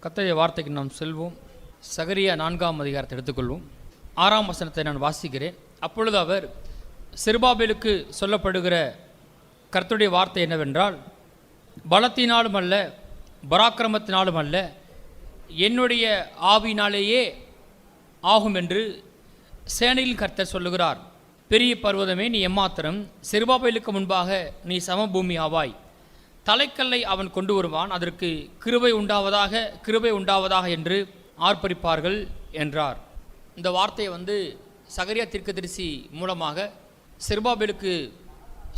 கர்த்தருடைய வார்த்தைக்கு நாம் செல்வோம். சகரியா 4ஆம் அதிகாரத்தை எடுத்துக்கொள்வோம். 6ஆம் வசனத்தை நான் வாசிக்கிறேன். அப்பொழுது அவர் செருபாபேலுக்கு சொல்லப்படுகிற கர்த்தருடைய வார்த்தை என்னவென்றால், பலத்தினாலும் அல்ல பராக்கிரமத்தினாலும் அல்ல, என்னுடைய ஆவியினாலேயே ஆகும் என்று சேனையில் கர்த்தர் சொல்லுகிறார். பெரிய பர்வதமே நீ எம்மாத்திரம், செருபாபேலுக்கு முன்பாக நீ சமபூமி ஆவாய். தலைக்கல்லை அவன் கொண்டு வருவான், அதற்கு கிருபை உண்டாவதாக கிருபை உண்டாவதாக என்று ஆர்ப்பரிப்பார்கள் என்றார். இந்த வார்த்தையை சகரியா தீர்க்கதரிசி மூலமாக செருபாபேலுக்கு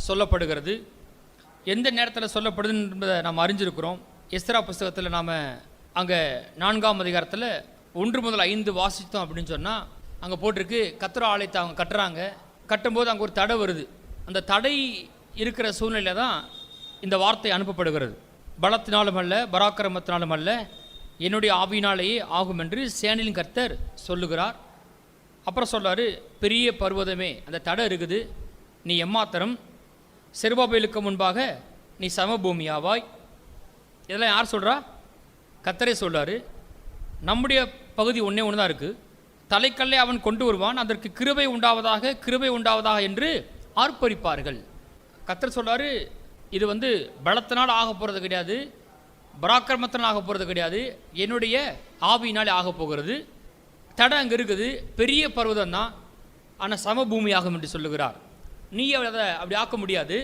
சொல்லப்படுகிறது. எந்த நேரத்தில் சொல்லப்படுது என்பதை நாம் அறிஞ்சிருக்கிறோம். எஸ்ரா புஸ்தகத்தில் நாம் அங்கே 4ஆம் அதிகாரத்தில் 1 முதல் 5 வாசித்தோம் அப்படின்னு சொன்னால், அங்கே போட்டிருக்கு கர்த்தர் ஆலயத்தை அவங்க கட்டுறாங்க. கட்டும்போது அங்கே ஒரு தடை வருது. அந்த தடை இருக்கிற சூழ்நிலை தான் இந்த வார்த்தை அனுப்பப்படுகிறது. பலத்தினாலும் அல்ல பராக்கிரமத்தினாலும் அல்ல, என்னுடைய ஆவியினாலேயே ஆகும் என்று சேனையின் கர்த்தர் சொல்லுகிறார். அப்புறம் சொல்றாரு, பெரிய பர்வதமே அந்த தடை இருக்குது, நீ எம்மாத்திரம், செருபாபேலுக்கு முன்பாக நீ சமபூமியாவாய். இதெல்லாம் யார் சொல்கிறா? கர்த்தரே சொல்றாரு. நம்முடைய பகுதி ஒன்றே ஒன்று தான் இருக்குது. தலைக்கல்லை அவன் கொண்டு வருவான், அதற்கு கிருபை உண்டாவதாக கிருபை உண்டாவதாக என்று ஆர்ப்பரிப்பார்கள். கர்த்தர் சொல்றாரு, இது பலத்தினால் ஆக போகிறது கிடையாது, பராக்கிரமத்தினால் ஆக போகிறது கிடையாது, என்னுடைய ஆவியினாலே ஆக போகிறது. தடை அங்கே இருக்குது, பெரிய பர்வதம் தான், ஆனால் சமபூமி ஆகும் என்று சொல்லுகிறார். நீ அதை அப்படி ஆக்க முடியாது.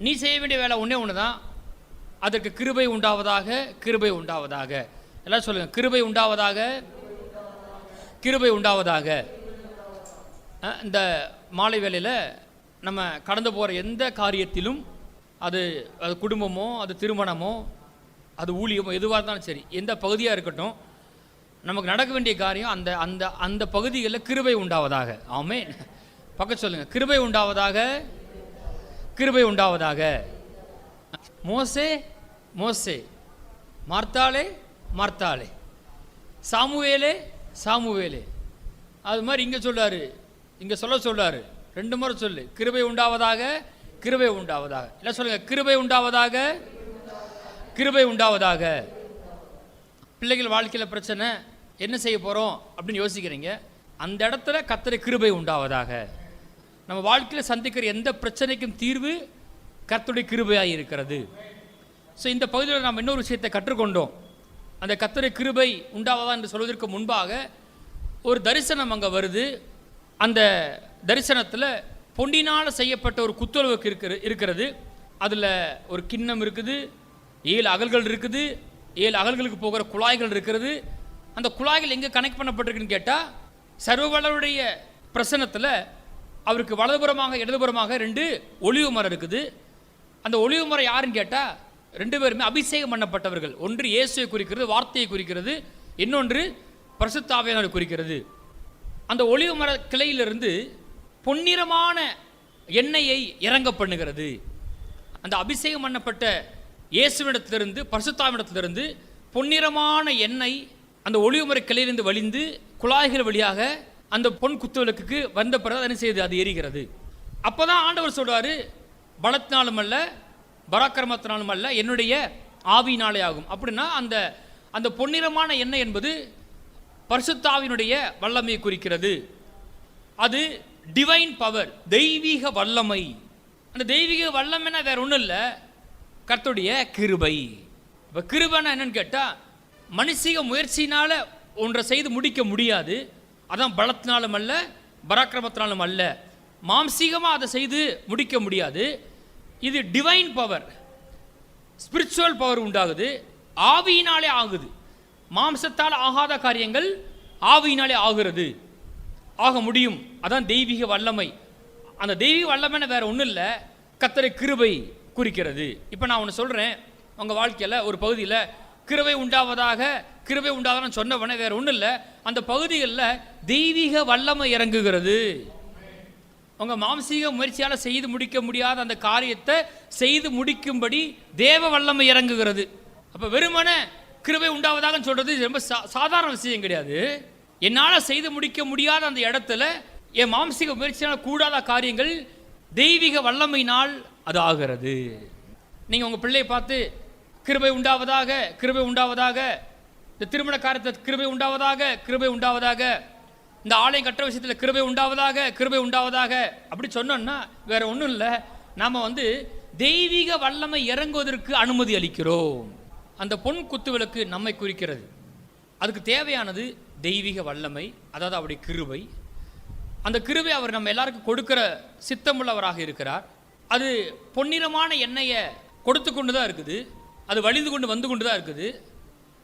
நீ செய்ய வேண்டிய வேலை ஒன்றே ஒன்று தான், அதற்கு கிருபை உண்டாவதாக கிருபை உண்டாவதாக. எல்லாம் சொல்லுங்கள், கிருபை உண்டாவதாக கிருபை உண்டாவதாக. இந்த மாலை வேளையில் நம்ம கடந்து போகிற எந்த காரியத்திலும், அது குடும்பமோ அது திருமணமோ அது ஊழியமோ எதுவாக இருந்தாலும் சரி, எந்த பகுதியாக இருக்கட்டும், நமக்கு நடக்க வேண்டிய காரியம் அந்த அந்த அந்த பகுதிகளில் கிருபை உண்டாவதாக. ஆமென். பக்கம் சொல்லுங்கள், கிருபை உண்டாவதாக கிருபை உண்டாவதாக. மோசே மோசே, மார்த்தாளே மார்த்தாளே, சாமுவேலே சாமுவேலே. அது மாதிரி இங்கே சொல்றாரு, இங்கே சொல்றாரு 2 முறை சொல்லு, கிருபை உண்டாவதாக கிருபை உண்டாவதாக. இல்லை சொல்லுங்க, கிருபை உண்டாவதாக கிருபை உண்டாவதாக. பிள்ளைகள் வாழ்க்கையில் பிரச்சனை, என்ன செய்ய போகிறோம் அப்படின்னு யோசிக்கிறீங்க. அந்த இடத்துல கர்த்தருடைய கிருபை உண்டாவதாக. நம்ம வாழ்க்கையில் சந்திக்கிற எந்த பிரச்சனைக்கும் தீர்வு கர்த்தருடைய கிருபையாக இருக்கிறது. ஸோ இந்த பகுதியில் நாம் இன்னொரு விஷயத்தை கற்றுக்கொண்டோம். அந்த கர்த்தருடைய கிருபை உண்டாவதா என்று சொல்வதற்கு முன்பாக ஒரு தரிசனம் அங்கே வருது. அந்த தரிசனத்தில் பொன்னினால் செய்யப்பட்ட ஒரு குத்துளவுக்கு இருக்கிறது. அதில் ஒரு கிண்ணம் இருக்குது, 7 அகல்கள் இருக்குது, 7 அகல்களுக்கு போகிற குழாய்கள் இருக்கிறது. அந்த குழாய்கள் எங்கே கனெக்ட் பண்ணப்பட்டிருக்குன்னு கேட்டால், சர்வவல்லவருடைய பிரசன்னத்தில் அவருக்கு வலதுபுறமாக இடதுபுறமாக 2 ஒலிவு மரம் இருக்குது. அந்த ஒலிவு மரம் யாருன்னு கேட்டால், 2 பேருமே அபிஷேகம் பண்ணப்பட்டவர்கள். ஒன்று இயேசுவை குறிக்கிறது, வார்த்தையை குறிக்கிறது, இன்னொன்று பரிசுத்த ஆவியானவரை குறிக்கிறது. அந்த ஒலிவு மர கிளையிலிருந்து பொன்னிறமான எண்ணெயை இறங்க பண்ணுகிறது. அந்த அபிஷேகம் பண்ணப்பட்ட இயேசுவிடத்திலிருந்து பரிசுத்தாவிடத்திலிருந்து பொன்னிறமான எண்ணெய் அந்த ஒலிவுமர கிளையிலிருந்து வழிந்து குழாய்கள் வழியாக அந்த பொன் குத்துவிளக்குக்கு வந்த பிறகு என்ன செய்யுது? அது எரிகிறது. அப்போதான் ஆண்டவர் சொல்றாரு, பலத்தினாலும் அல்ல பராக்கிரமத்தினாலும் அல்ல, என்னுடைய ஆவியினாலே ஆகும். அப்படின்னா அந்த அந்த பொன்னிறமான எண்ணெய் என்பது பரிசுத்த ஆவியினுடைய வல்லமையை குறிக்கிறது. அது டிவைன் பவர், தெய்வீக வல்லமை. அந்த தெய்வீக வல்லமைனா வேற ஒன்றும் இல்லை, கர்த்தருடைய கிருபை. இப்போ கிருபைனா என்னன்னு கேட்டால், மனுஷிக முயற்சினால் ஒன்றை செய்து முடிக்க முடியாது. அதான் பலத்தினாலும் அல்ல பராக்கிரமத்தினாலும் அல்ல, மாம்சீகமாக அதை செய்து முடிக்க முடியாது. இது டிவைன் பவர், ஸ்பிரிச்சுவல் பவர் உண்டாகுது, ஆவியினாலே ஆகுது. மாம்சத்தால் ஆகாத காரியங்கள் ஆவியினாலே ஆகிறது, ஆக முடியும். அதான் தெய்வீக வல்லமை. அந்த தெய்வீக வல்லமைன்னு வேற ஒன்றும் இல்லை, கர்த்தருடைய கிருபை குறிக்கிறது. இப்போ நான் ஒன்று சொல்கிறேன், உங்கள் வாழ்க்கையில் ஒரு பகுதியில் கிருபை உண்டாவதாக கிருபை உண்டாவதான்னு சொன்னவனே வேற ஒன்றும் இல்லை, அந்த பகுதிகளில் தெய்வீக வல்லமை இறங்குகிறது. உங்கள் மாம்சீக முயற்சியால் செய்து முடிக்க முடியாத அந்த காரியத்தை செய்து முடிக்கும்படி தேவ வல்லமை இறங்குகிறது. அப்போ வெறுமன கிருபை உண்டாவதாக சொல்கிறது ரொம்ப சாதாரண விஷயம் கிடையாது. என்னால் செய்து முடிக்க முடியாத அந்த இடத்துல என் மாம்சீக முயற்சியால் கூடாத காரியங்கள் தெய்வீக வல்லமையினால் அது ஆகிறது. நீங்கள் உங்கள் பிள்ளையை பார்த்து கிருபை உண்டாவதாக கிருபை உண்டாவதாக இந்த திருமண காரியத்தை கிருபை உண்டாவதாக, கிருபை உண்டாவதாக, இந்த ஆலயம் கட்டுற விஷயத்தில் கிருபை உண்டாவதாக, கிருபை உண்டாவதாக அப்படி சொன்னோம்னா வேற ஒன்றும் இல்லை. நாம் தெய்வீக வல்லமை இறங்குவதற்கு அனுமதி அளிக்கிறோம். அந்த பொன் குத்துவிளக்கு நம்மை குறிக்கிறது. அதுக்கு தேவையானது தெய்வீக வல்லமை, அதாவது அவருடைய கிருபை. அந்த கிருபை அவர் நம்ம எல்லாருக்கும் கொடுக்கிற சித்தமுள்ளவராக இருக்கிறார். அது பொன்னிறமான எண்ணெயை கொடுத்து கொண்டு தான் இருக்குது, அது வழிந்து கொண்டு வந்து கொண்டு தான் இருக்குது.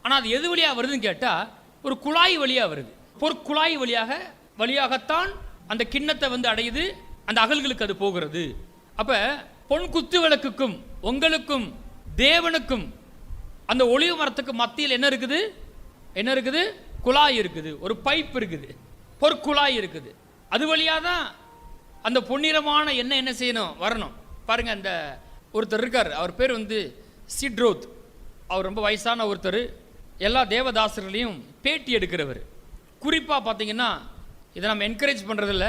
ஆனால் அது எது வழியாக வருதுன்னு கேட்டால் ஒரு குழாய் வழியாக வருது. பொற்குழாய் வழியாகத்தான் அந்த கிண்ணத்தை அடையுது, அந்த அகல்களுக்கு அது போகிறது. அப்போ பொன் குத்து விளக்குக்கும் உங்களுக்கும் தேவனுக்கும் அந்த ஒளிவு மரத்துக்கு மத்தியில் என்ன இருக்குது? என்ன இருக்குது? குழாய் இருக்குது, ஒரு பைப் இருக்குது, பொற்குழாய் இருக்குது. அது வழியாக தான் அந்த பொன்னிறமான எண்ணெய் என்ன செய்யணும்? வரணும். பாருங்கள், அந்த ஒருத்தர் இருக்கார், அவர் பேர் சிட்ரோத். அவர் ரொம்ப வயசான ஒருத்தர், எல்லா தேவதாசர்களையும் பேட்டி எடுக்கிறவர். குறிப்பாக பார்த்தீங்கன்னா இதை நம்ம என்கரேஜ் பண்ணுறதில்ல,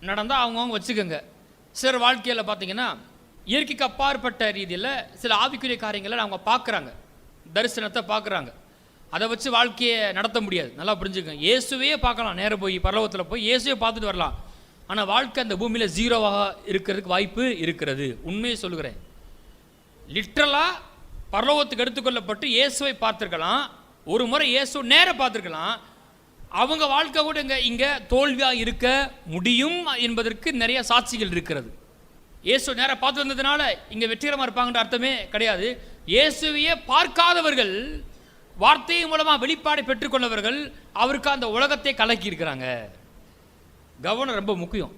நடந்தால் அவங்கவுங்க வச்சுக்கோங்க. சிலர் வாழ்க்கையில் பார்த்தீங்கன்னா இயற்கைக்கு அப்பாற்பட்ட ரீதியில் சில ஆவிக்குரிய காரியங்களை அவங்க பார்க்குறாங்க, தரிசனத்தை பார்க்குறாங்க. அதை வச்சு வாழ்க்கையை நடத்த முடியாது. நல்லா புரிஞ்சுக்கோங்க. இயேசுவையே பார்க்கலாம், நேராக போய் பரலோகத்தில் போய் இயேசுவே பார்த்துட்டு வரலாம். ஆனால் வாழ்க்கை அந்த பூமியில் ஜீரோவாக இருக்கிறதுக்கு வாய்ப்பு இருக்கிறது. உண்மையை சொல்லுகிறேன். லிட்ரலாக பரலோகத்துக்கு எடுத்துக்கொள்ளப்பட்டு இயேசுவை பார்த்துருக்கலாம், ஒரு முறை இயேசு நேராக பார்த்துருக்கலாம். அவங்க வாழ்க்கை கூட இங்கே தோல்வியாக இருக்க முடியும் என்பதற்கு நிறைய சாட்சிகள் இருக்கிறது. இயேசு நேராக பார்த்து வந்ததுனால இங்கே வெற்றிகரமாக இருப்பாங்கன்ற அர்த்தமே கிடையாது. இயேசுவையே பார்க்காதவர்கள், வார்த்தையின் மூலமாக வெளிப்பாடை பெற்றுக்கொண்டவர்கள், அவருக்கு அந்த உலகத்தை கலக்கி இருக்கிறாங்க. கவனம் ரொம்ப முக்கியம்.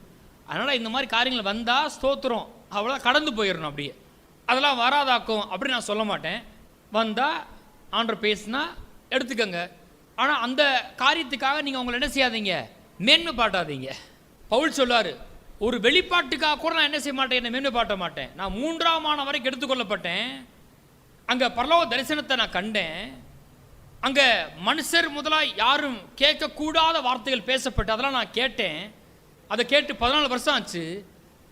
அதனால் இந்த மாதிரி காரியங்கள் வந்தால் ஸ்தோத்திரம், அவ்வளோ கடந்து போயிடணும். அப்படியே அதெல்லாம் வராதாக்கும் அப்படின்னு நான் சொல்ல மாட்டேன். வந்தால் ஆண்டவர் பேசினா எடுத்துக்கங்க. ஆனால் அந்த காரியத்துக்காக நீங்கள் உங்களை என்ன செய்யாதீங்க? மேன்மை பாட்டாதீங்க. பவுல் சொல்லாரு, ஒரு வெளிப்பாட்டுக்காக கூட நான் என்ன செய்ய மாட்டேன், என்னை மேன்மை பாட்ட மாட்டேன். நான் 3ஆம் ஆண்டு வரைக்கும் எடுத்துக்கொள்ளப்பட்டேன். அங்கே பரலோக தரிசனத்தை நான் கண்டேன். அங்கே மனுஷர் முதலாக யாரும் கேட்கக்கூடாத வார்த்தைகள் பேசப்பட்டு அதெல்லாம் நான் கேட்டேன். அதை கேட்டு 14 வருஷம் ஆச்சு.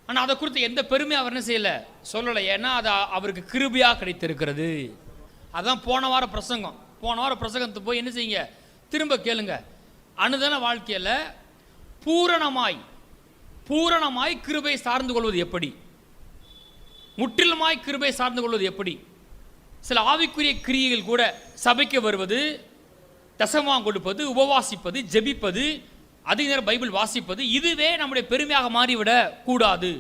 ஆனால் அதை குறித்து எந்த பெருமையும் அவர் என்ன செய்யலை, சொல்லலை. ஏன்னா அது அவருக்கு கிருபையாக கிடைத்திருக்கிறது. அதுதான் போன வார பிரசங்கம். போன வார பிரசங்கத்தை போய் என்ன செய்யுங்க, திரும்ப கேளுங்க. அனுதின வாழ்க்கையில் பூரணமாய் கிருபை சார்ந்து கொள்வது எப்படி, முற்றிலுமாய் கிருபை சார்ந்து கொள்வது எப்படி. சில ஆவிக்குரிய கிரியைகள் கூட, சபைக்கு வருவது, தசமாம் கொடுப்பது, உபவாசிப்பது, ஜெபிப்பது, அதிக நேரம் பைபிள் வாசிப்பது, இதுவே நம்முடைய பெருமையாக மாறிவிட கூடாது.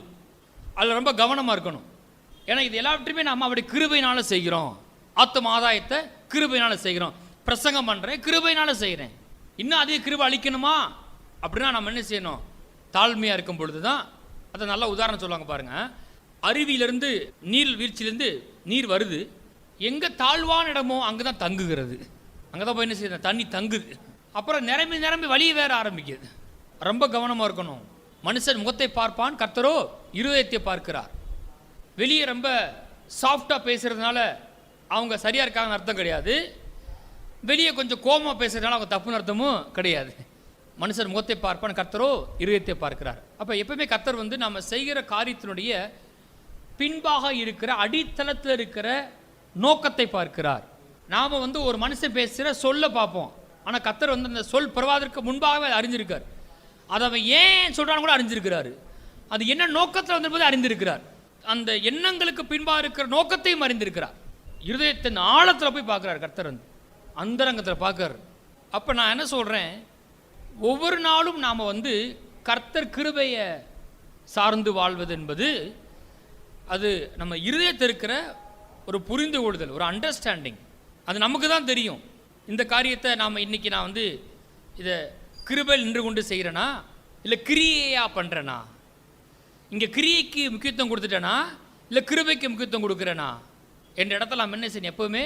அதில் ரொம்ப கவனமாக இருக்கணும். ஏன்னா இது எல்லாவற்றையுமே நம்ம அவருடைய கிருபையினால செய்கிறோம். ஆத்ம ஆதாயத்தை கிருபையினால செய்கிறோம். பிரசங்கம் பண்ணுறேன், கிருபையினால செய்கிறேன். இன்னும் அதிக கிருபை அளிக்கணுமா அப்படின்னா நம்ம என்ன செய்யணும்? தாழ்மையாக இருக்கும் பொழுது தான். அதை நல்ல உதாரணம் சொல்லுவாங்க பாருங்கள். அருவியிலிருந்து நீர் வீழ்ச்சியிலேருந்து நீர் வருது, எங்கே தாழ்வான இடமோ அங்கே தான் தங்குகிறது. அங்கே தான் போய் என்ன செய்யுது? தண்ணி தங்குது. அப்புறம் நிரம்பி வழியை வேற ஆரம்பிக்குது. ரொம்ப கவனமாக இருக்கணும். மனுஷன் முகத்தை பார்ப்பான், கர்த்தரோ இருதயத்தை பார்க்கிறார். வெளியே ரொம்ப சாஃப்டாக பேசுகிறதுனால அவங்க சரியாக இருக்காங்கன்னு அர்த்தம் கிடையாது. வெளியே கொஞ்சம் கோபமாக பேசுகிறதுனால அவங்க தப்புன்னு அர்த்தமும் கிடையாது. மனுஷன் முகத்தை பார்ப்பான், கர்த்தரோ இருதயத்தை பார்க்கிறார். அப்போ எப்பவுமே கர்த்தர் நம்ம செய்கிற காரியத்தினுடைய பின்பாக இருக்கிற அடித்தளத்தில் இருக்கிற நோக்கத்தை பார்க்கிறார். நாம் ஒரு மனுஷன் பேசுகிற சொல்ல பார்ப்போம். ஆனால் கர்த்தர் அந்த சொல் பெறுவதற்கு முன்பாகவே அறிஞ்சிருக்கார். அதை அவன் ஏன் சொல்கிறான்னு கூட அறிஞ்சிருக்கிறாரு. அது என்ன நோக்கத்தில் வந்திருப்பதை அறிந்திருக்கிறார். அந்த எண்ணங்களுக்கு பின்பாக இருக்கிற நோக்கத்தையும் அறிந்திருக்கிறார். இருதயத்தின் ஆழத்தில் போய் பார்க்குறார் கர்த்தர், அந்தரங்கத்தில் பார்க்குறார். அப்போ நான் என்ன சொல்கிறேன், ஒவ்வொரு நாளும் நாம் கர்த்தர் கிருபையை சார்ந்து வாழ்வது என்பது அது நம்ம இருதயத்தில் இருக்கிற ஒரு புரிந்து கொள்ளுதல், ஒரு அண்டர்ஸ்டாண்டிங். அது நமக்கு தான் தெரியும். இந்த காரியத்தை நாம் இன்றைக்கி நான் இதை கிருபையில் நின்று கொண்டு செய்கிறேனா இல்லை கிரியையாக பண்ணுறேனா, இங்கே கிரியைக்கு முக்கியத்துவம் கொடுத்துட்டேனா இல்லை கிருபைக்கு முக்கியத்துவம் கொடுக்குறேனா என்ற இடத்துல நாம் என்ன செய்யணும்? எப்போவுமே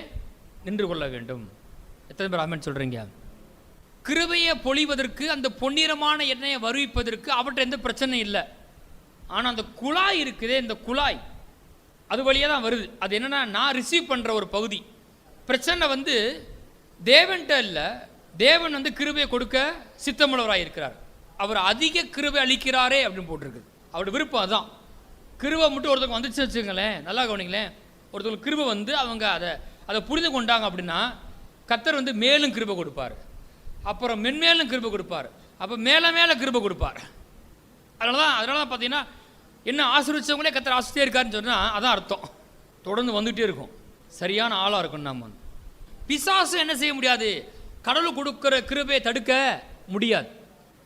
நின்று கொள்ள வேண்டும். எத்தனை பேர் ஆமென் சொல்கிறீங்க? கிருபையை பொழிவதற்கு, அந்த பொன்னிறமான எண்ணெயை வருவிப்பதற்கு அவற்றை எந்த பிரச்சனையும் இல்லை. ஆனால் அந்த குழாய் இருக்குதே, இந்த குழாய் அது வழியாக தான் வருது. அது என்னென்னா, நான் ரிசீவ் பண்ணுற ஒரு பகுதி. பிரச்சனை தேவன்கிட்ட இல்லை. தேவன் கிருபையை கொடுக்க சித்தமுள்ளவராக இருக்கிறார். அவர் அதிக கிருபை அளிக்கிறாரே அப்படின்னு போட்டிருக்குது. அவருடைய விருப்பம் அதுதான். கிருபை மட்டும் ஒருத்தவங்க வந்துச்சு வச்சுங்களேன், நல்லா கவனிங்களேன். ஒருத்தவங்களுக்கு கிருபை அவங்க அதை புரிந்து கொண்டாங்க அப்படின்னா கர்த்தர் வந்து மேலும் கிருபை கொடுப்பார், அப்புறம் மென்மேலும் கிருபை கொடுப்பார், அப்போ மேலே மேலே கிருபை கொடுப்பார். அதனால தான் பார்த்தீங்கன்னா என்ன ஆசீர்வதிச்சவங்களே கர்த்தர் ஆசிரியே இருக்காருன்னு சொன்னால் அதான் அர்த்தம். தொடர்ந்து வந்துகிட்டே இருக்கும், சரியான ஆளாக இருக்கும். நம்ம பிசாசு என்ன செய்ய முடியாது, கடவுள் கொடுக்குற கிருபையை தடுக்க முடியாது.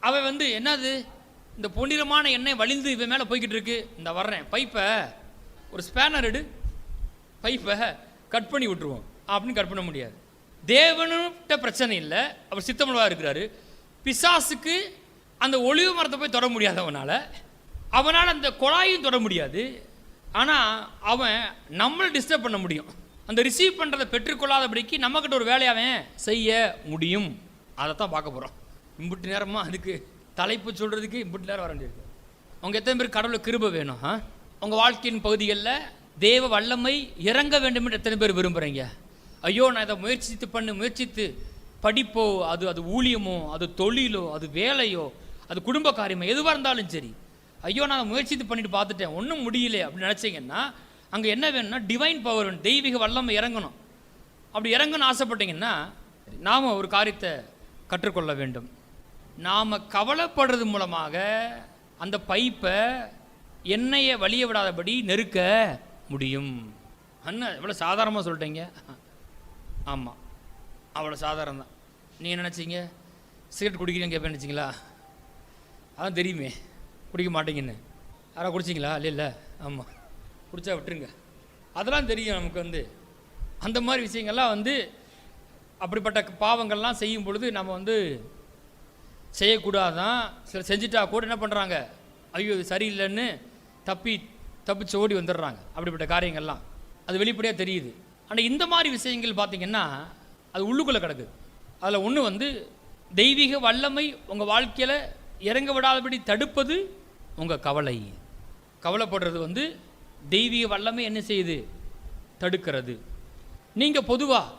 அவன் வந்து என்னது, இந்த பொன்னிறமான எண்ணெய் வலிந்து இவன் மேலே போய்கிட்டு இருக்கு, இந்த வர்றேன் பைப்பை ஒரு ஸ்பேனர் எடு, பைப்பை கட் பண்ணி விட்டுருவோம் அப்படின்னு கட் பண்ண முடியாது. தேவனுட்ட பிரச்சனை இல்லை, அவர் சித்தமுள்ளவா இருக்கிறாரு. பிசாசுக்கு அந்த ஒளிவு மரத்தை போய் தொட முடியாது, அவனால் அந்த குழாயும் தொட முடியாது. ஆனால் அவன் நம்மளை டிஸ்டர்ப் பண்ண முடியும். அந்த ரிசீவ் பண்ணுறதை பெற்றுக்கொள்ளாதபடிக்கு நம்மக்கிட்ட ஒரு வேலையை அவன் செய்ய முடியும். அதை தான் பார்க்க போகிறோம். இம்புட்டு நேரமாக அதுக்கு தலைப்பு சொல்கிறதுக்கு இம்புட்டு நேரம் வர வேண்டியிருக்கு. அவங்க எத்தனை பேர் கடவுளுக்கு கிருபை வேணும்? உங்கள் வாழ்க்கையின் பகுதிகளில் தேவ வல்லமை இறங்க வேண்டும் என்று எத்தனை பேர் விரும்புகிறீங்க? ஐயோ, நான் இதை முயற்சித்து படிப்போ, அது ஊழியமோ, அது தொழிலோ, அது வேலையோ, அது குடும்ப காரியமோ, எதுவாக இருந்தாலும் சரி, ஐயோ நான் முயற்சித்து பண்ணிட்டு பார்த்துட்டேன், ஒன்றும் முடியல அப்படின்னு நினச்சிங்கன்னா அங்கே என்ன வேணும்னா டிவைன் பவர் வேணும், தெய்வீக வல்லமை இறங்கணும். அப்படி இறங்கணும்னு ஆசைப்பட்டீங்கன்னா நாம் ஒரு காரியத்தை கற்றுக்கொள்ள வேண்டும். நாம் கவலைப்படுறது மூலமாக அந்த பைப்பை எண்ணெயை வலிய விடாதபடி நெருக்க முடியும். அண்ணா எவ்வளோ சாதாரணமாக சொல்லிட்டீங்க. ஆமாம், அவ்வளோ சாதாரணம் தான். நீங்கள் நினச்சிங்க சிகரெட் குடிக்கிறீங்க கேட்பேன் நினச்சிங்களா? அதான் தெரியுமே குடிக்க மாட்டீங்கன்னு. யாராவது குடிச்சிங்களா? இல்லை. ஆமாம், குடித்தா விட்டுருங்க. அதெல்லாம் தெரியும் நமக்கு. வந்து அந்த மாதிரி விஷயங்கள்லாம் வந்து அப்படிப்பட்ட பாவங்கள்லாம் செய்யும் பொழுது நம்ம வந்து செய்யக்கூடாதான். சில செஞ்சுட்டா கூட என்ன பண்ணுறாங்க, ஐயோ இது சரியில்லைன்னு தப்பிச்சு ஓடி வந்துடுறாங்க. அப்படிப்பட்ட காரியங்கள்லாம் அது வெளிப்படையாக தெரியுது. ஆனால் இந்த மாதிரி விஷயங்கள் பார்த்திங்கன்னா அது உள்ளுக்குள்ளே கிடக்குது. அதில் ஒன்று வந்து தெய்வீக வல்லமை உங்கள் வாழ்க்கையில் இறங்க விடாதபடி தடுப்பது உங்கள் கவலை. கவலைப்படுறது வந்து தெய்வீக வல்லமை என்ன செய்யுது, தடுக்கிறது. நீங்கள் பொதுவாக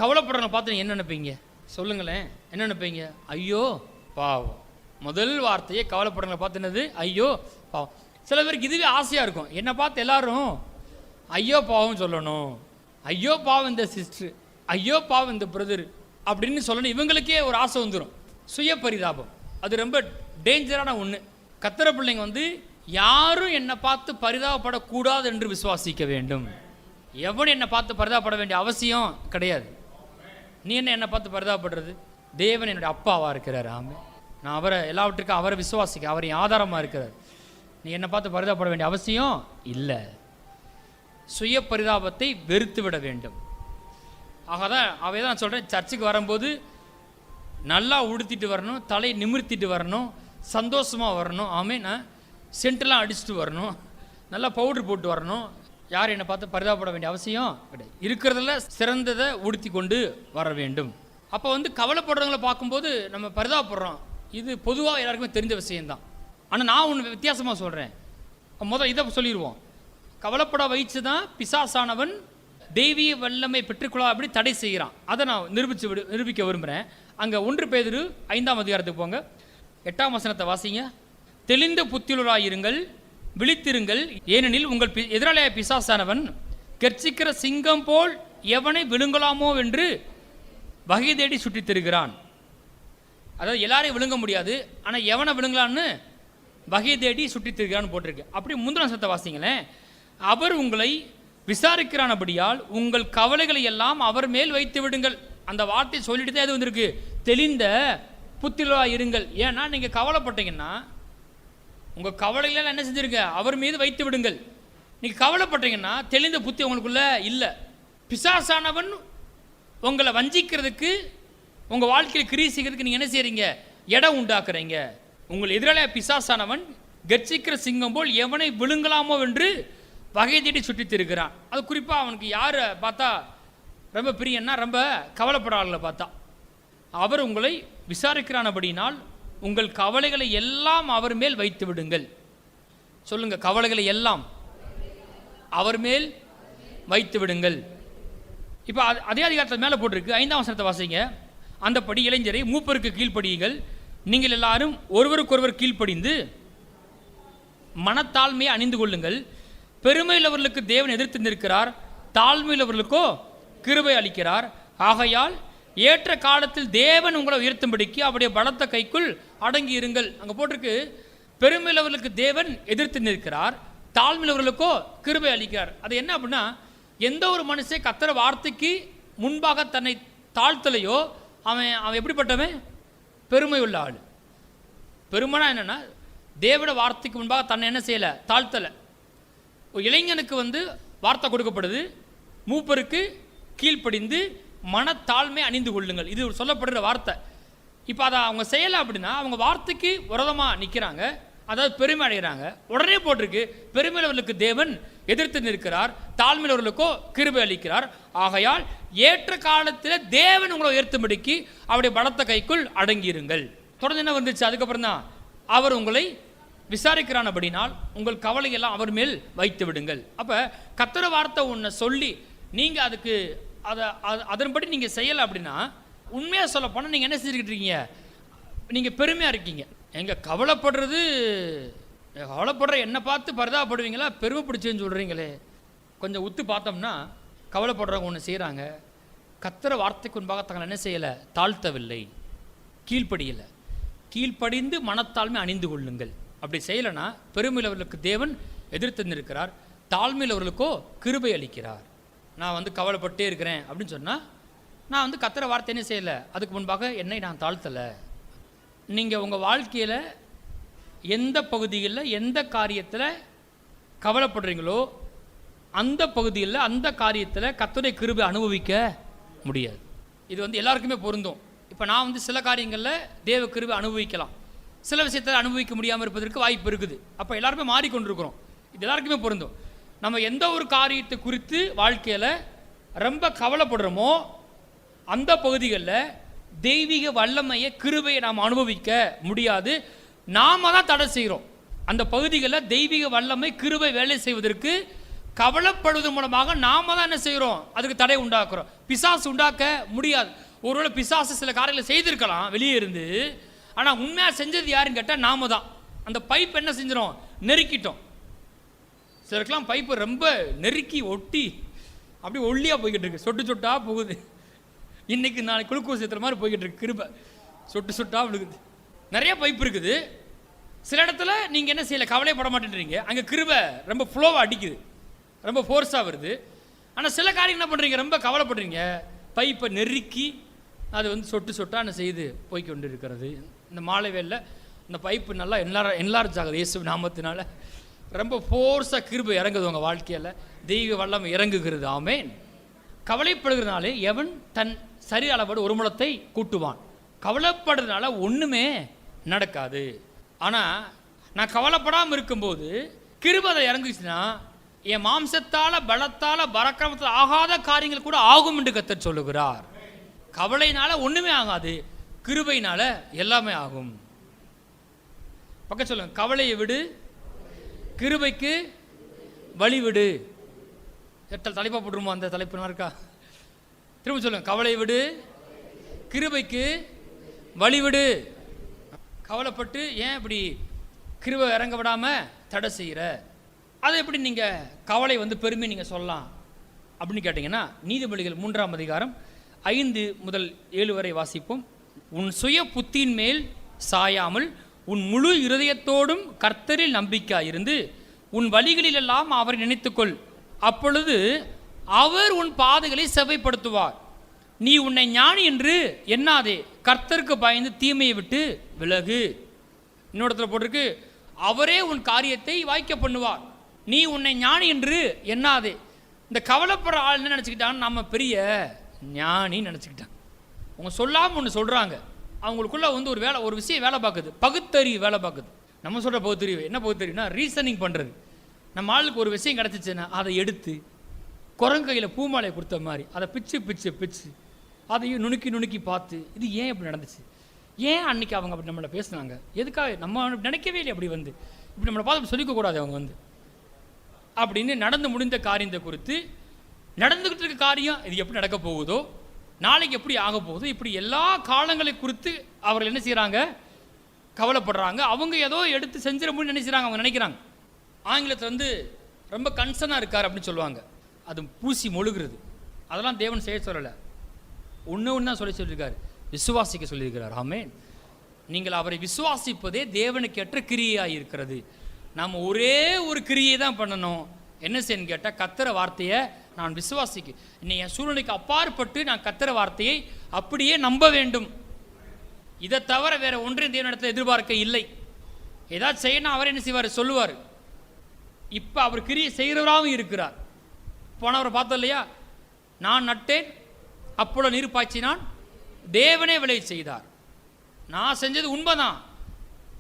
கவலைப்படுறவங்க பார்த்து என்ன நினைப்பீங்க சொல்லுங்களேன்? என்ன நினைப்பீங்க? ஐயோ பாவம். முதல் வார்த்தையே கவலைப்படுறவங்களை பார்த்து என்னது? ஐயோ பாவம். சில பேருக்கு இதுவே ஆசையாக இருக்கும், என்னை பார்த்து எல்லாரும் ஐயோ பாவம் சொல்லணும், ஐயோ பாவம் இந்த சிஸ்டர், ஐயோ பாவம் இந்த பிரதர் அப்படின்னு சொல்லணும். இவங்களுக்கே ஒரு ஆசை வந்துடும், சுய பரிதாபம். அது ரொம்ப டேஞ்சரான ஒன்று. கத்திர பிள்ளைங்க வந்து யாரும் என்னை பார்த்து பரிதாபப்படக்கூடாது என்று விசுவாசிக்க வேண்டும். எவனும் என்னை பார்த்து பரிதாபப்பட வேண்டிய அவசியம் கிடையாது. நீ என்னை பார்த்து பரிதாபப்படுறது? தேவன் என்னுடைய அப்பாவாக இருக்கிறார். ஆமாம், நான் அவரை எல்லாவற்றுக்கும் அவரை விசுவாசிக்க, அவர் ஆதாரமாக இருக்கிறார். நீ என்னை பார்த்து பரிதாபப்பட வேண்டிய அவசியம் இல்லை. சுய பரிதாபத்தை வெறுத்து விட வேண்டும். ஆகதான் அவை தான் சொல்கிறேன், சர்ச்சுக்கு வரும்போது நல்லா உடுத்திட்டு வரணும், தலையை நிமிர்த்திட்டு வரணும், சந்தோஷமாக வரணும். ஆமேன், சென்டெல்லாம் அடிச்சுட்டு வரணும், நல்லா பவுட்ரு போட்டு வரணும். யார் என்னை பார்த்து பரிதாபப்பட வேண்டிய அவசியம் கிடையாது. இருக்கிறதுல சிறந்ததை உடுத்தி கொண்டு வர வேண்டும். அப்போ வந்து கவலைப்படுறவங்களை பார்க்கும்போது நம்ம பரிதாபப்படுறோம். இது பொதுவாக எல்லாருக்குமே தெரிஞ்ச விஷயம்தான். ஆனால் நான் ஒன்று வித்தியாசமாக சொல்கிறேன். இதை சொல்லிடுவோம். கவலைப்பட வைத்து தான் பிசாசானவன் தெய்வீக வல்லமை பெற்றுக்கொள்ள அப்படி தடை செய்கிறான். அதை நான் நிரூபிக்க விரும்புகிறேன். அங்கே 1 பேதுரு 5ஆம் அதிகாரத்துக்கு போங்க, 8ஆம் வசனத்தை வாசிங்க. தெளிந்த புத்தியுள்ளவராயிருங்கள், விழித்திருங்கள், ஏனெனில் உங்கள் எதிராளிய பிசாசானவன் கர்ச்சிக்கிற சிங்கம் போல் எவனை விழுங்கலாமோ என்று வகை தேடி சுற்றித் திரிகிறான். அதாவது எல்லாரையும் விழுங்க முடியாது, ஆனால் எவனை விழுங்கலான்னு வகை தேடி சுற்றித் திரிகிறான்னு போட்டிருக்கு. அப்படி முந்தின வசனத்தை வாசிங்களேன். அவர் உங்களை விசாரிக்கிறானபடியால் உங்கள் கவலைகளை எல்லாம் அவர் மேல் வைத்து விடுங்கள். அந்த வார்த்தை சொல்லிட்டு தான் எது வந்திருக்கு, தெளிந்த புத்தியுள்ளவராய் இருங்கள். ஏன்னா நீங்கள் கவலைப்பட்டீங்கன்னா உங்கள் கவலைகள் என்ன செஞ்சிருங்க, அவர் மீது வைத்து விடுங்கள். நீங்கள் கவலைப்பட்டீங்கன்னா தெளிந்த புத்தி உங்களுக்குள்ள இல்லை. பிசாசானவன் உங்களை வஞ்சிக்கிறதுக்கு, உங்கள் வாழ்க்கையில் கிரியை செய்கிறதுக்கு நீங்கள் என்ன செய்கிறீங்க, இடம் உண்டாக்குறீங்க. உங்கள் எதிராளிய பிசாசானவன் கர்ச்சிக்கிற சிங்கம் போல் எவனை விழுங்கலாமோ என்று வகை தேடி சுற்றித் திரிகிறான். அது குறிப்பாக அவனுக்கு யாரை பார்த்தா ரொம்ப பிரியன்னா, ரொம்ப கவலைப்படாத பார்த்தா. அவர் உங்களை விசாரிக்கிறானபடினால் உங்கள் கவலைகளை எல்லாம் அவர் மேல் வைத்து விடுங்கள். சொல்லுங்க, கவலைகளை எல்லாம் அவர் மேல் வைத்து விடுங்கள். இப்போ அதே அதிகாரத்தில் மேலே போட்டிருக்கு, 5ஆம் வசனத்தை வாசிங்க. அந்தப்படி இளைஞரை மூப்பருக்கு கீழ்ப்படியுங்கள், நீங்கள் எல்லாரும் ஒருவருக்கொருவர் கீழ்ப்படிந்து மனத்தாழ்மையை அணிந்து கொள்ளுங்கள். பெருமையுள்ளவர்களுக்கு தேவன் எதிர்த்து நிற்கிறார், தாழ்மையுள்ளவர்களுக்கோ கிருபை அளிக்கிறார். ஆகையால் ஏற்ற காலத்தில் தேவன் உங்களை உயர்த்தும்படிக்கு அவருடைய பலத்த கைக்குள் அடங்கி இருங்கள். அங்கே போட்டிருக்கு, பெருமையுள்ளவர்களுக்கு தேவன் எதிர்த்து நிற்கிறார், தாழ்மையுள்ளவர்களுக்கோ கிருபை அளிக்கிறார். அது என்ன அப்படின்னா, எந்த ஒரு மனுஷன் கர்த்தர் வார்த்தைக்கு முன்பாக தன்னை தாழ்த்தலையோ அவன் எப்படிப்பட்டவன்? பெருமை உள்ள ஆள். பெருமைனா என்னன்னா, தேவட வார்த்தைக்கு முன்பாக தன்னை என்ன செய்யலை? தாழ்த்தலை. ஒரு இளைஞனுக்கு வார்த்தை கொடுக்கப்படுது, மூப்பருக்கு கீழ்ப்படிந்து மனத்தாழ்மை அணிந்து கொள்ளுங்கள், இது சொல்லப்படுற வார்த்தை. இப்போ அதை அவங்க செய்யலை அப்படின்னா அவங்க வார்த்தைக்கு விரோதமாக நிற்கிறாங்க, அதாவது பெருமை அடைகிறாங்க. உடனே போட்டிருக்கு, பெருமையுள்ளவர்களுக்கு தேவன் எதிர்த்து நிற்கிறார், தாழ்மையுள்ளவர்களுக்கோ கிருபை அளிக்கிறார். ஆகையால் ஏற்ற காலத்தில் தேவன் உங்களை உயர்த்தும்படிக்கு அவருடைய பலத்த கைக்குள் அடங்கியிருங்கள். தொடர்ந்து என்ன வந்துச்சு? அதுக்கப்புறம் தான், அவர் உங்களை விசாரிக்கிறானபடினால் உங்கள் கவலையெல்லாம் அவர் மேல் வைத்து விடுங்கள். அப்போ கர்த்தர் வார்த்தை ஒன்றை சொல்லி நீங்கள் அதுக்கு அதன்படி நீங்கள் செய்யலை அப்படின்னா, உண்மையாக சொல்ல போனால் நீங்கள் என்ன செஞ்சுக்கிட்டு இருக்கீங்க? நீங்கள் பெருமையாக இருக்கீங்க. கவலைப்படுற என்னை பார்த்து பரிதாபப்படுவீங்களா? பெருமை பிடிச்சேன்னு சொல்கிறீங்களே. கொஞ்சம் உத்து பார்த்தோம்னா கவலைப்படுறவங்க ஒன்று செய்கிறாங்க, கர்த்தர் வார்த்தைக்கு முன்பாக தங்களை என்ன செய்யலை? தாழ்த்தவில்லை, கீழ்ப்படியலை. கீழ்ப்படிந்து மனத்தாழ்மை அணிந்து கொள்ளுங்கள். அப்படி செய்யலைன்னா பெருமையுள்ளவர்களுக்கு தேவன் எதிர்த்து நிற்கிறார், தாழ்மையுள்ளவர்களுக்கோ கிருபை அளிக்கிறார். நான் கவலைப்பட்டே இருக்கிறேன் அப்படின்னு சொன்னால் நான் கர்த்தர் வார்த்தை என்ன செய்யலை? அதுக்கு முன்பாக என்னை நான் தாழ்த்தலை. நீங்கள் உங்கள் வாழ்க்கையில் எந்த பகுதியில் எந்த காரியத்தில் கவலைப்படுறீங்களோ அந்த பகுதியில் அந்த காரியத்தில் கர்த்தருடைய கிருபை அனுபவிக்க முடியாது. இது எல்லாருக்குமே பொருந்தும். இப்போ நான் சில காரியங்களில் தேவ கிருபை அனுபவிக்கலாம், சில விஷயத்தில் அனுபவிக்க முடியாமல் இருப்பதற்கு வாய்ப்பு இருக்குது. அப்போ எல்லாருமே மாறிக்கொண்டிருக்கிறோம். இது எல்லாருக்குமே பொருந்தும். நம்ம எந்த ஒரு காரியத்தை குறித்து வாழ்க்கையில் ரொம்ப கவலைப்படுறோமோ அந்த பகுதிகளில் தெய்வீக வல்லமையை கிருபையை நாம் அனுபவிக்க முடியாது. நாம தான் தடை செய்கிறோம். அந்த பகுதிகளில் தெய்வீக வல்லமை கிருபை வேலை செய்வதற்கு கவலைப்படுவது மூலமாக நாம தான் என்ன செய்கிறோம்? அதுக்கு தடை உண்டாக்குறோம். பிசாசு உண்டாக்க முடியாது. ஒருவேளை பிசாசு சில காரியங்களை செய்திருக்கலாம் வெளியே இருந்து, ஆனால் உண்மையாக செஞ்சது யாருன்னு கேட்டால் நாம தான். அந்த பைப் என்ன செஞ்சிடும்? நெருக்கிட்டோம். சிலருக்கெல்லாம் பைப்பு ரொம்ப நெருக்கி ஒட்டி அப்படியே ஒல்லியாக போய்கிட்டு இருக்கு, சொட்டு சொட்டாக போகுது. இன்னைக்கு நாளைக்கு குளுக்கோஸ் ஏற்றுற மாதிரி போய்கிட்டு இருக்கு, கிருபை சொட்டு சொட்டாக விழுகுது. நிறைய பைப் இருக்குது. சில இடத்துல நீங்கள் என்ன செய்யலை? கவலைப்பட மாட்டேன்றீங்க, அங்கே கிருபை ரொம்ப ஃப்ளோவாக அடிக்குது, ரொம்ப ஃபோர்ஸாக வருது. ஆனால் சில காரியம் என்ன பண்ணுறீங்க? ரொம்ப கவலைப்படுறீங்க, பைப்பை நெருக்கி அது சொட்டு சொட்டாக என்ன செய்து போய்கொண்டு இருக்கிறது. இந்த மாலை வேளையில் இந்த பைப்பு நல்லா என்லார்ஜ் ஆகுது இயேசு நாமத்தினால. ரொம்ப ஃபோர்ஸாக கிருபை இறங்குது உங்கள் வாழ்க்கையில், தெய்வ வல்லம் இறங்குகிறது. ஆமேன். கவலைப்படுகிறதுனாலே எவன் தன் சரி அளவோடு ஒரு முழத்தை கூட்டுவான். கவலைப்படுறதுனால ஒன்றுமே நடக்காது. ஆனால் நான் கவலைப்படாமல் இருக்கும்போது கிருபை இறங்குச்சுன்னா என் மாம்சத்தால் பலத்தால் பராக்கிரமத்தால் ஆகாத காரியங்கள் கூட ஆகும் என்று கர்த்தர் சொல்லுகிறார். கவலையினால ஒன்றுமே ஆகாது, கிருபையினால எல்லாமே ஆகும். பக்கம் சொல்லுங்க, கவலையை விடு, கிருபைக்கு வழிவிடு. தலைப்பா போட்டுருமோ? அந்த தலைப்பு இருக்கா? திரும்ப சொல்லுங்க, கவலையை விடு, கிருபைக்கு வழிவிடு. கவலைப்பட்டு ஏன் இப்படி கிருபை இறங்க விடாமல் தடை செய்கிற? அதை எப்படி நீங்கள் கவலை பெருமை நீங்கள் சொல்லலாம் அப்படின்னு கேட்டிங்கன்னா, நீதிமொழிகள் 3ஆம் அதிகாரம் 5 முதல் 7 வரை வாசிப்போம். உன் சுய புத்தியின் மேல் சாயாமல் உன் முழு இருதயத்தோடும் கர்த்தரில் நம்பிக்கையாயிருந்து உன் வழிகளிலெல்லாம் அவரை நினைத்துக்கொள், அப்பொழுது அவர் உன் பாதைகளை செவ்வைப்படுத்துவார். நீ உன்னை ஞானி என்று எண்ணாதே, கர்த்தருக்கு பயந்து தீமையை விட்டு விலகு. இன்னொருத்துல போட்டிருக்கு, அவரே உன் காரியத்தை வாய்க்க பண்ணுவார். நீ உன்னை ஞானி என்று எண்ணாதே. இந்த கவலைப்படுற ஆள் என்ன நினச்சிக்கிட்டாங்க? நம்ம பெரிய ஞானின்னு நினச்சிக்கிட்டாங்க. அவங்க சொல்லாமல் ஒன்று சொல்கிறாங்க, அவங்களுக்குள்ள ஒரு விஷயம் வேலை பார்க்குது, பகுத்தறிவு வேலை பார்க்குது. நம்ம சொல்கிற பகுத்தறிவு என்ன? பகுத்தறிவுனா ரீசனிங் பண்ணுறது. நம்ம ஆளுக்கு ஒரு விஷயம் கிடச்சிச்சுன்னா அதை எடுத்து குரங்கையில் பூமாலையை கொடுத்த மாதிரி அதை பிச்சு பிச்சு பிச்சு அதையும் நுணுக்கி நுணுக்கி பார்த்து, இது ஏன் இப்படி நடந்துச்சு, ஏன் அன்றைக்கி அவங்க அப்படி நம்மளை பேசுனாங்க, எதுக்காக நம்ம நினைக்கவே இல்லை அப்படி இப்படி நம்மளை பார்த்து சொல்லிக்கக்கூடாது அவங்க அப்படின்னு நடந்து முடிந்த காரியத்தை குறித்து, நடந்துக்கிட்டு இருக்க காரியம் இது எப்படி நடக்க போகுதோ, நாளைக்கு எப்படி ஆக போகுதோ, இப்படி எல்லா காலங்களை குறித்து அவர்கள் என்ன செய்கிறாங்க? கவலைப்படுறாங்க. அவங்க ஏதோ எடுத்து செஞ்சிட முடியும்னு நினைக்கிறாங்க. அவங்க நினைக்கிறாங்க ஆங்கிலத்தில் ரொம்ப கன்சர்னாக இருக்கார் அப்படின்னு சொல்லுவாங்க. அது பூசி மொழுகிறது. அதெல்லாம் தேவன் செய்ய சொல்லலை. ஒன்று தான் சொல்லியிருக்காரு, விசுவாசிக்க சொல்லியிருக்கிறார். ஆமென். நீங்கள் அவரை விசுவாசிப்பதே தேவனுக்கு ஏற்ற கிரியையாக இருக்கிறது. நாம் ஒரே ஒரு கிரியை தான் பண்ணணும். என்ன செய்யணும் கேட்டால், கர்த்தர் வார்த்தையை நான் விசுவாசிக்க, இன்னைக்கு என் சூழ்நிலைக்கு அப்பாற்பட்டு நான் கர்த்தர் வார்த்தையை அப்படியே நம்ப வேண்டும். இதை தவிர வேற ஒன்றையும் தேவனிடத்தில் எதிர்பார்க்க இல்லை. ஏதாச்சும் செய்யணும் அவர் என்ன செய்வார், சொல்லுவார். இப்போ அவர் கிரியை செய்கிறவராகவும் இருக்கிறார். போனவரை பார்த்தோம் இல்லையா, நான் நட்டேன் அப்போல நீர் பாய்ச்சினான், தேவனே விளைய செய்தார். நான் செஞ்சது உண்மைதான்.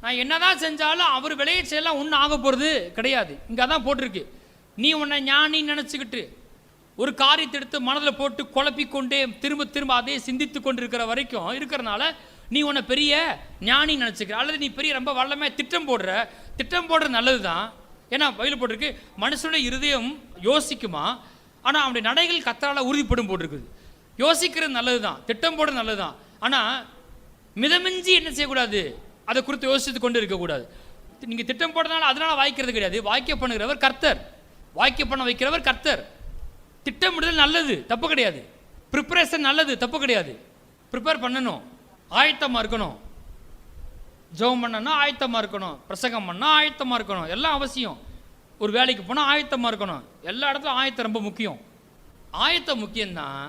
நான் என்னதான் செஞ்சாலும் அவர் விளைய செய்யலாம் ஒன்றும் ஆக போகிறது கிடையாது. இங்கே தான் போட்டிருக்கு, நீ உன்னை ஞானின்னு நினச்சிக்கிட்டு ஒரு காரியத்தை எடுத்து மனதில் போட்டு குழப்பிக்கொண்டே திரும்ப திரும்ப அதே சிந்தித்து கொண்டு இருக்கிற வரைக்கும் இருக்கிறனால நீ உன்னை பெரிய ஞானி நினச்சிக்கிற, அல்லது நீ பெரிய ரொம்ப வல்லமே திட்டம் போடுறது நல்லது தான். ஏன்னா பைபிள் போட்டிருக்கு, மனுஷனுடைய இருதயம் யோசிக்குமா, ஆனால் அவனுடைய நடைகள் கர்த்தரால் உறுதிப்படும் போட்டிருக்குது. யோசிக்கிறது நல்லது தான், திட்டம் போடுறது நல்லது தான். ஆனால் மிதமிஞ்சி என்ன செய்யக்கூடாது, அதை குறித்து யோசித்து கொண்டு இருக்கக்கூடாது. நீங்கள் திட்டம் போடுறதுனால அதனால் வாய்க்கிறது கிடையாது. வாய்க்க பண்ணுகிறவர் கர்த்தர், வாய்க்க பண்ண வைக்கிறவர் கர்த்தர். திட்டமிடுதல் நல்லது, தப்பு கிடையாது. ப்ரிப்பரேஷன் நல்லது, தப்பு கிடையாது. ப்ரிப்பேர் பண்ணணும், ஆயத்தமாக இருக்கணும். ஜெபம் பண்ணனா ஆயத்தமாக இருக்கணும், பிரசங்கம் பண்ணால் ஆயத்தமாக இருக்கணும், எல்லாம் அவசியம். ஒரு வேலைக்கு போனால் ஆயத்தமாக இருக்கணும். எல்லா இடத்துலையும் ஆயத்தம் ரொம்ப முக்கியம். ஆயத்தம் முக்கியம்தான்.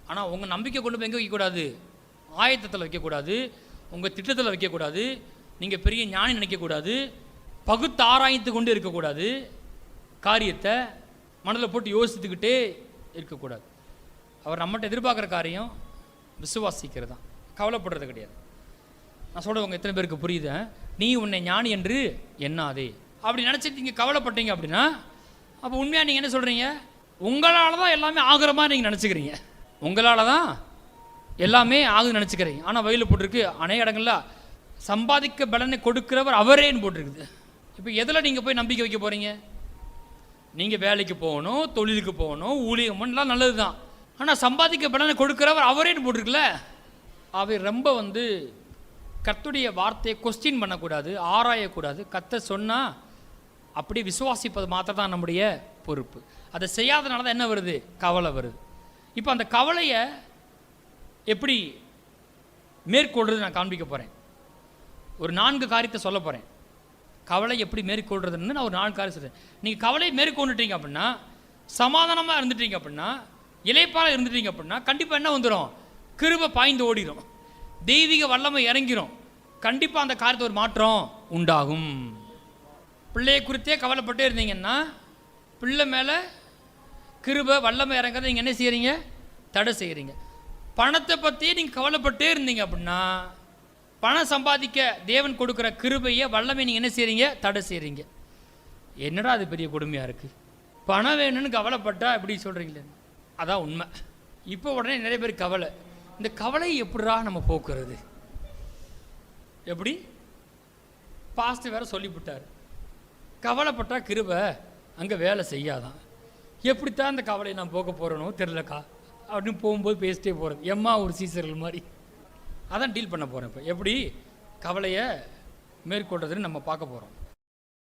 ஆனால் உங்கள் நம்பிக்கை கொண்டு போய் எங்கே வைக்கக்கூடாது, ஆயத்தத்தில் வைக்கக்கூடாது, உங்கள் திட்டத்தில் வைக்கக்கூடாது, நீங்கள் பெரிய ஞானி நினைக்கக்கூடாது, பகுத்து ஆராய்ந்து கொண்டு இருக்கக்கூடாது, காரியத்தை மனதில் போட்டு யோசித்துக்கிட்டே இருக்கக்கூடாது. அவர் நம்மகிட்ட எதிர்பார்க்குற காரியம் விசுவாசிக்கிறது தான், கவலைப்படுறது கிடையாது. நான் சொல்கிறவங்க எத்தனை பேருக்கு புரியுது, நீ உன்னை ஞானி என்று எண்ணாதே அப்படி நினச்சிட்டு நீங்கள் கவலைப்பட்டீங்க அப்படின்னா, அப்போ உண்மையாக நீங்கள் என்ன சொல்கிறீங்க, உங்களால் தான் எல்லாமே ஆகுற மாதிரி நீங்கள் நினச்சிக்கிறீங்க. உங்களால் தான் எல்லாமே ஆகுதுன்னு நினச்சிக்கிறீங்க. ஆனால் வயலில் போட்டிருக்கு அநேக இடங்களில் சம்பாதிக்க பலனை கொடுக்கிறவர் அவரேன்னு போட்டிருக்குது. இப்போ எதில் நீங்கள் போய் நம்பிக்கை வைக்க போகிறீங்க? நீங்கள் வேலைக்கு போகணும், தொழிலுக்கு போகணும், ஊழியம் பண்ணலாம், நல்லது தான். ஆனால் சம்பாதிக்க பலனை கொடுக்கிறவர் அவரேன்னு போட்டிருக்குல்ல. அவர் ரொம்ப கர்த்தருடைய வார்த்தையை கொஸ்டின் பண்ணக்கூடாது, ஆராயக்கூடாது. கர்த்தர் சொன்னால் அப்படி விசுவாசிப்பது மாத்திரம் தான் நம்முடைய பொறுப்பு. அதை செய்யாதனால தான் என்ன வருது, கவலை வருது. இப்போ அந்த கவலையை எப்படி மேற்கொள்றது நான் காண்பிக்க போகிறேன். ஒரு 4 காரியத்தை சொல்ல போகிறேன். கவலை எப்படி மேற்கொள்றதுன்னு நான் ஒரு 4 காரியம் சொல்கிறேன். நீங்கள் கவலையை மேற்கொண்டுட்டீங்க அப்படின்னா, சமாதானமாக இருந்துட்டீங்க அப்படின்னா, இளைப்பாற இருந்துட்டீங்க அப்படின்னா, கண்டிப்பாக என்ன வந்துடும், கிருபை பாய்ந்து ஓடிடும், தெய்வீக வல்லமை இறங்கிடும். கண்டிப்பாக அந்த காரியத்தை ஒரு மாற்றம் உண்டாகும். பிள்ளையை குறித்தே கவலைப்பட்டே இருந்தீங்கன்னா, பிள்ளை மேலே கிருபை வல்லமை இறங்கிறத நீங்கள் என்ன செய்கிறீங்க, தடை செய்கிறீங்க. பணத்தை பற்றியே நீங்கள் கவலைப்பட்டே இருந்தீங்க அப்படின்னா, பணம் சம்பாதிக்க தேவன் கொடுக்குற கிருபையை வல்லமை நீங்கள் என்ன செய்கிறீங்க, தடை செய்கிறீங்க. என்னடா அது பெரிய கொடுமையாக இருக்குது, பணம் வேணும்னு கவலைப்பட்டா எப்படி சொல்கிறீங்களே, அதான் உண்மை. இப்போ உடனே நிறைய பேர் கவலை, இந்த கவலையை எப்படிரா நம்ம போக்குறது, எப்படி பாஸ்ட் வேற சொல்லிவிட்டார், கவலைப்பட்டால் கிருபை அங்கே வேலை செய்யாதான். எப்படித்தான் அந்த கவலையை நான் போக்க போகிறேனோ தெரிலக்கா அப்படின்னு போகும்போது பேசிட்டே போகிறது, எம்மா ஒரு சீசர்கள் மாதிரி. அதான் டீல் பண்ண போகிறேன். இப்போ எப்படி கவலையை மேற்கொள்றதுன்னு நம்ம பார்க்க போகிறோம்.